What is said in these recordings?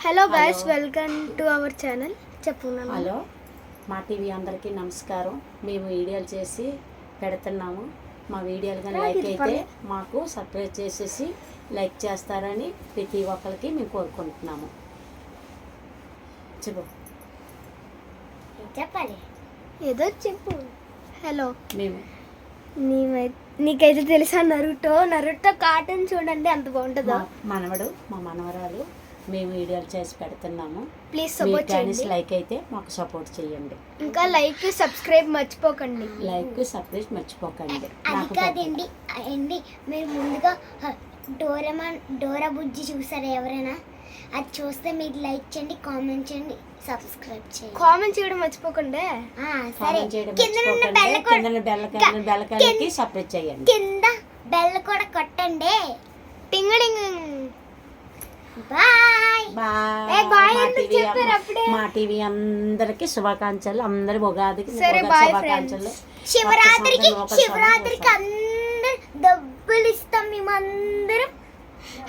Hello guys, welcome to our channel. చెప్పున్నాను. Hello, మా TV అందరికీ నమస్కారం. మేము వీడియోలు చేసి పెడుతున్నాము. మా వీడియోలు కానీ లైక్ అయితే మాకు సబ్స్క్రైబ్ చేసేసి లైక్ చేస్తారని ప్రతి ఒక్కరికి మేము కోరుకుంటున్నాము. చెప్పాలి, ఏదో చెప్పు. హలో, మేము నీకైతే తెలుసా నరుటో కార్టూన్ చూడండి, అంత బాగుంటుందో. మనవడు మా మనవరాలు మేము వీడియోలు చేసి పెడుతున్నాము. ప్లీజ్ సపోర్ట్ చేయండి. లైక్ అయితే మాకు సపోర్ట్ చేయండి. ఇంకా లైక్ సబ్స్క్రైబ్ మర్చిపోకండి. లైక్ సబ్స్క్రైబ్ మర్చిపోకండి. అది కాదండి అండి, మీరు ముందుగా డోరా బుజ్జి చూసారా ఎవరైనా? అది చూస్తే మీరు లైక్ చేయండి, కామెంట్ చేయండి, సబ్స్క్రైబ్ చేయండి. కామెంట్ చేయడం మర్చిపోకండి. సరే, బెల్లకి సబ్స్క్రైబ్ చేయండి. కింద బెల్ కూడా కొట్టండి. టింగడింగ్. Bye bye. మా టీవీ అందరికి శుభాకాంక్షలు. అందరి ఉగాదికి శుభాకాంక్షలు. శివరాత్రికి అందరు డబ్బులు ఇస్తాం మేమందరం.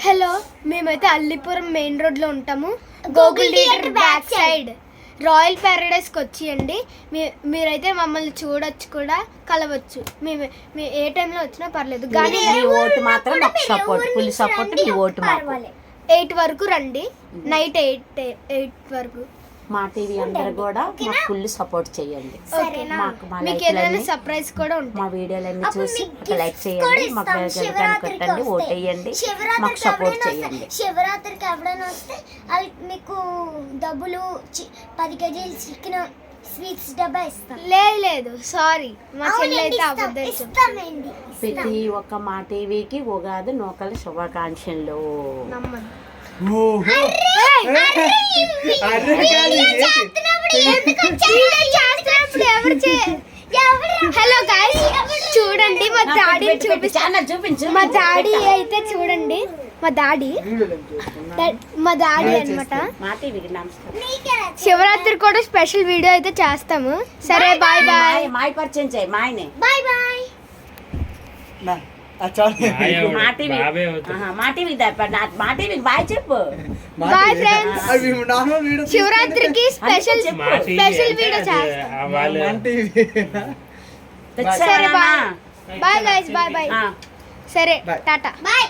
హలో, మేమైతే అల్లిపురం మెయిన్ రోడ్ లో ఉంటాము. Google theatre back side royal ప్యారడైస్కి వచ్చేయండి. మీరైతే మమ్మల్ని చూడొచ్చు, కూడా కలవచ్చు. మీ ఏ టైంలో వచ్చినా పర్లేదు, కానీ ఓటు మాత్రం సపోర్ట్, ఫుల్ సపోర్ట్. మీ ఓటు మాకు 8 వరకు రండి, నైట్ 8 వరకు. మా టీవీ అందరు కూడా మాకు ఫుల్ సపోర్ట్ చేయండి. మీకు ఏదైనా సర్ప్రైజ్ కూడా ఉంటుంది. మా వీడియోలన్నీ చూసి లైక్ చేయండి, మాకు కొట్టండి, ఓట్ వేయండి, మాకు సపోర్ట్ చేయండి. శివరాత్రికి ఎవరైనా వస్తే అవి మీకు డబ్బులు 10 కేజీలు చికెన్ స్వీట్స్ డబ్బా ఇస్తాం. లేదు, సారీ, మా చెల్లి అయితే అబద్ధం ఇస్తామండి. ప్రతి ఒక్క మా టీవీకి ఉగాది నూకల శుభాకాంక్షలు. నమ్మదు. హలో గైస్, చూడండి మా డాడీ చూపించు. మా డాడీ అయితే చూడండి, మా డాడీ అన్నమాట. శివరాత్రి కూడా స్పెషల్ వీడియో అయితే చేస్తాము. సరే, బాయ్ బాయ్. మాయ పరిచయం చేయి, మాయనే. Bye bye. మా టీవీకి బాయ్ చెప్పు. Bye friends. శివరాత్రికి స్పెషల్ వీడియో చేస్తాం. సరే, బాయ్ గైస్, బాయ్ బాయ్. సరే, టాటా, బాయ్.